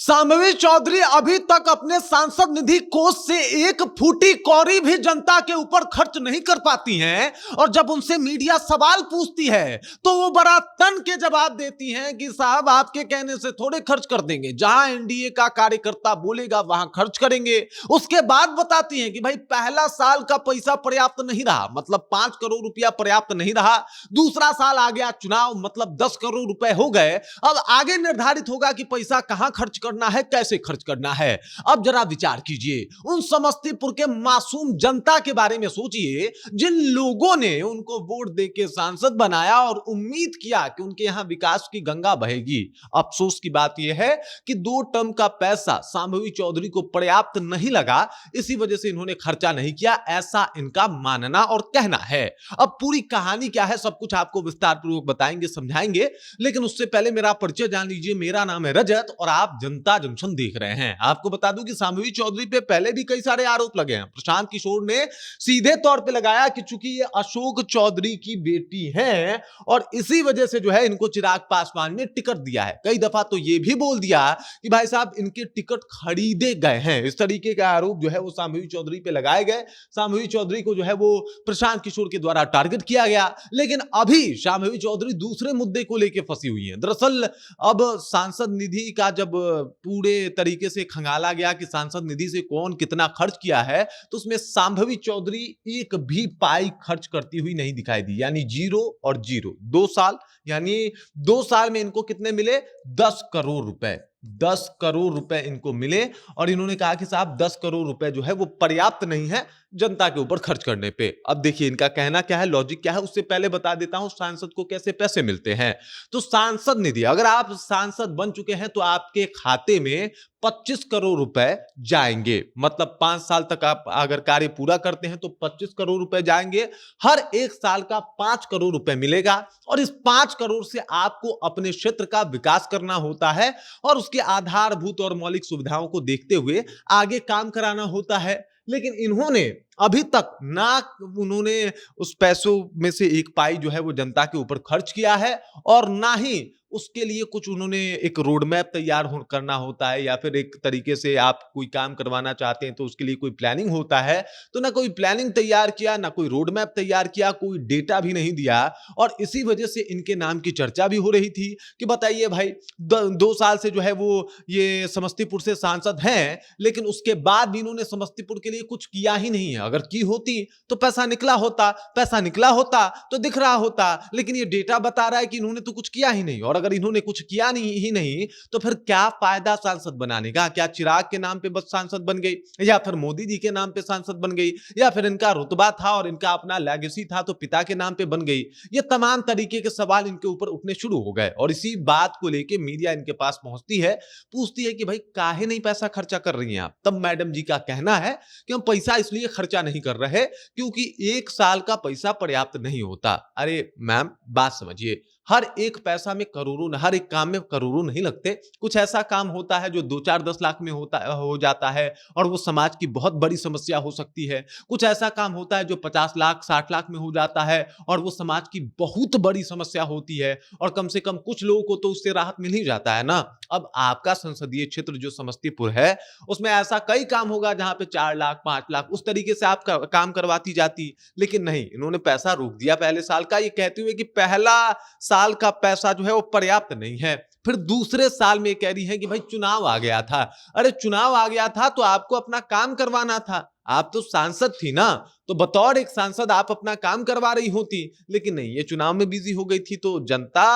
शांभवी चौधरी अभी तक अपने सांसद निधि कोष से एक फूटी कौड़ी भी जनता के ऊपर खर्च नहीं कर पाती हैं और जब उनसे मीडिया सवाल पूछती है तो वो बड़ा तन के जवाब देती हैं कि साहब आपके कहने से थोड़े खर्च कर देंगे, जहां एनडीए का कार्यकर्ता बोलेगा वहां खर्च करेंगे। उसके बाद बताती हैं कि भाई पहला साल का पैसा पर्याप्त नहीं रहा, मतलब 5 करोड़ रुपया पर्याप्त नहीं रहा। दूसरा साल आ गया चुनाव, मतलब 10 करोड़ रुपए हो गए। अब आगे निर्धारित होगा कि पैसा कहां खर्च करना है, कैसे खर्च करना है। अब जरा विचार कीजिए, उन समस्तीपुर के मासूम जनता के बारे में सोचिए जिन लोगों ने उनको वोट देके सांसद बनाया और उम्मीद किया कि उनके यहां विकास की गंगा बहेगी। अफसोस की बात यह है कि 2 टर्म का पैसा शांभवी चौधरी को पर्याप्त नहीं लगा, इसी वजह से इन्होंने खर्चा नहीं किया, ऐसा इनका मानना और कहना है। अब पूरी कहानी क्या है सब कुछ आपको विस्तार पूर्वक बताएंगे, समझाएंगे, लेकिन उससे पहले मेरा परिचय जान लीजिए। मेरा नाम है रजत और आप जनता जंक्शन देख रहे हैं। आपको बता दूं कि शांभवी चौधरी पे पहले भी कई सारे आरोप लगे हैं। प्रशांत किशोर ने सीधे तौर पे लगाया कि चूंकि ये अशोक चौधरी की बेटी है और इसी वजह से जो है इनको चिराग पासवान ने टिकट दिया है। कई दफा तो ये भी बोल दिया कि भाई साहब इनके टिकट खरीदे गए हैं। इस तरीके का आरोप जो है वो शांभवी चौधरी पे लगाए गए। शांभवी चौधरी को जो है वो प्रशांत किशोर के द्वारा टारगेट किया गया। लेकिन अभी शांभवी चौधरी दूसरे मुद्दे को लेकर फंसी हुई है। दरअसल अब सांसद निधि का जब पूरे तरीके से खंगाला गया कि सांसद निधि से कौन कितना खर्च किया है, तो उसमें शांभवी चौधरी एक भी पाई खर्च करती हुई नहीं दिखाई दी। यानी 0 और 0, 2 साल, यानी 2 साल में इनको कितने मिले? 10 करोड़ रुपए। 10 करोड़ रुपए इनको मिले और इन्होंने कहा कि साहब 10 करोड़ रुपए जो है वो पर्याप्त नहीं है जनता के ऊपर खर्च करने पे। अब देखिए इनका कहना क्या है, लॉजिक क्या है, उससे पहले बता देता हूं सांसद को कैसे पैसे मिलते हैं। तो सांसद निधि, अगर आप सांसद बन चुके हैं तो आपके खाते में 25 करोड़ रुपए जाएंगे। मतलब 5 साल तक आप अगर कार्य पूरा करते हैं तो 25 करोड़ रुपए जाएंगे। हर एक साल का 5 करोड़ रुपए मिलेगा और इस 5 करोड़ से आपको अपने क्षेत्र का विकास करना होता है और उसके आधारभूत और मौलिक सुविधाओं को देखते हुए आगे काम कराना होता है। लेकिन इन्होंने अभी तक ना उन्होंने उस पैसों में से एक पाई जो है वो जनता के ऊपर खर्च किया है और ना ही उसके लिए कुछ उन्होंने एक रोड मैप तैयार करना होता है, या फिर एक तरीके से आप कोई काम करवाना चाहते हैं तो उसके लिए कोई प्लानिंग होता है। तो ना कोई प्लानिंग तैयार किया, ना कोई रोड मैप तैयार किया, कोई डेटा भी नहीं दिया और इसी वजह से इनके नाम की चर्चा भी हो रही थी कि बताइए भाई 2 साल से जो है वो ये समस्तीपुर से सांसद हैं, लेकिन उसके बाद भी इन्होंने समस्तीपुर के लिए कुछ किया ही नहीं है। अगर की होती तो पैसा निकला होता तो दिख रहा होता, लेकिन ये डेटा बता रहा है कि इन्होंने तो कुछ किया ही नहीं। और अगर इन्होंने कुछ किया नहीं तो फिर क्या फायदा सांसद बनाने का? क्या चिराग के नाम पे बस सांसद बन गई, या फिर मोदी जी के नाम पे सांसद बन गई, या फिर इनका रुतबा था और इनका अपना लेगेसी था तो पिता के नाम पे बन गई? ये तमाम तरीके के सवाल इनके ऊपर उठने शुरू हो गए और इसी बात को लेके मीडिया इनके पास पहुंचती है, पूछती है कि भाई काहे नहीं पैसा खर्चा कर रही हैं आप? तब मैडम जी का कहना है कि हम पैसा इसलिए खर्चा नहीं कर रहे क्योंकि 1 साल का पैसा पर्याप्त नहीं होता। अरे मैम बात समझिए, हर एक पैसा में करोड़ों, हर एक काम में करोड़ों नहीं लगते। कुछ ऐसा काम होता है जो 2-4-10 लाख में हो जाता है और वो समाज की बहुत बड़ी समस्या हो सकती है। कुछ ऐसा काम होता है जो 50 लाख 60 लाख में हो जाता है और वो समाज की बहुत बड़ी समस्या होती है और कम से कम कुछ लोगों को तो उससे राहत मिल ही जाता है ना। अब आपका संसदीय क्षेत्र जो समस्तीपुर है उसमें ऐसा कई काम होगा जहां पे 4 लाख 5 लाख उस तरीके से आप काम करवाती जाती, लेकिन नहीं, इन्होंने पैसा रोक दिया पहले साल का, ये कहते हुए कि पहला साल का पैसा जो है वो पर्याप्त नहीं है। फिर दूसरे साल में कह रही है कि भाई चुनाव आ गया था। अरे चुनाव आ गया था तो आपको अपना काम करवाना था, आप तो सांसद थी ना, तो बतौर एक सांसद आप अपना काम करवा रही होती, लेकिन नहीं, ये चुनाव में बिजी हो गई थी। तो जनता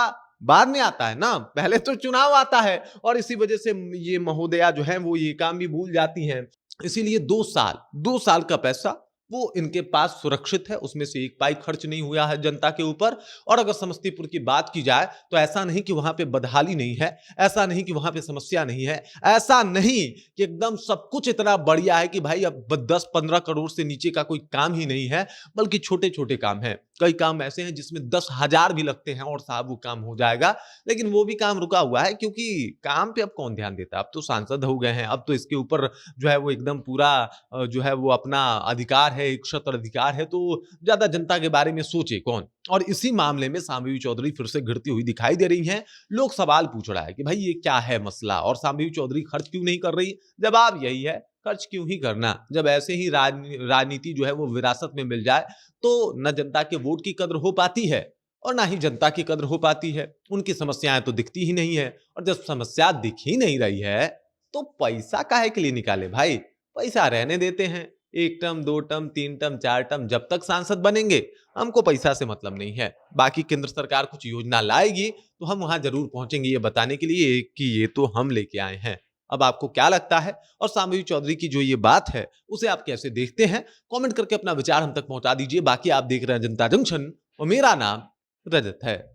बाद में आता है ना, पहले तो चुनाव आता है और इसी वजह से ये महोदया जो है वो ये काम भी भूल जाती हैं। इसीलिए 2 साल का पैसा वो इनके पास सुरक्षित है, उसमें से एक पाई खर्च नहीं हुआ है जनता के ऊपर। और अगर समस्तीपुर की बात की जाए तो ऐसा नहीं कि वहां पे बदहाली नहीं है, ऐसा नहीं कि वहां पे समस्या नहीं है, ऐसा नहीं कि एकदम सब कुछ इतना बढ़िया है कि भाई अब 10-15 करोड़ से नीचे का कोई काम ही नहीं है, बल्कि छोटे छोटे काम है। कई काम ऐसे हैं जिसमें 10,000 भी लगते हैं और साहब वो काम हो जाएगा, लेकिन वो भी काम रुका हुआ है क्योंकि काम पे अब कौन ध्यान देता है। अब तो सांसद हो गए हैं, अब तो इसके ऊपर जो है वो एकदम पूरा जो है वो अपना अधिकार है, एक क्षेत्राधिकार है, तो ज़्यादा जनता के बारे में सोचे कौन? और इसी मामले में साध्वी चौधरी फिर से घिरती हुई दिखाई दे रही हैं। लोग सवाल पूछ रहा है कि भाई ये क्या है मसला और साध्वी चौधरी खर्च क्यों नहीं कर रही? जवाब यही है, खर्च क्यों ही करना? जब ऐसे ही राजनीति जो है वो विरासत में मिल जाए, तो न जनता के वोट की कद्र हो पाती है और ना ही जनता की कद्र हो पाती है। उनकी समस्याएं तो दिखती ही नहीं है और जब समस्या दिख ही नहीं रही है, तो पैसा काहे के लिए निकाले भाई? पैसा रहने देते हैं। 1 टर्म, 2 टर्म, 3 टर्म, 4 टर्म जब तक सांसद बनेंगे, हमको पैसा से मतलब नहीं है। बाकी केंद्र सरकार कुछ योजना लाएगी, तो हम वहां जरूर पहुंचेंगे ये बताने के लिए कि ये तो हम लेके आए हैं। अब आपको क्या लगता है और साध्वी चौधरी की जो ये बात है, उसे आप कैसे देखते हैं? कमेंट करके अपना विचार हम तक पहुंचा दीजिए। बाकी आप देख रहे हैं जनता जंक्शन और मेरा नाम रजत है।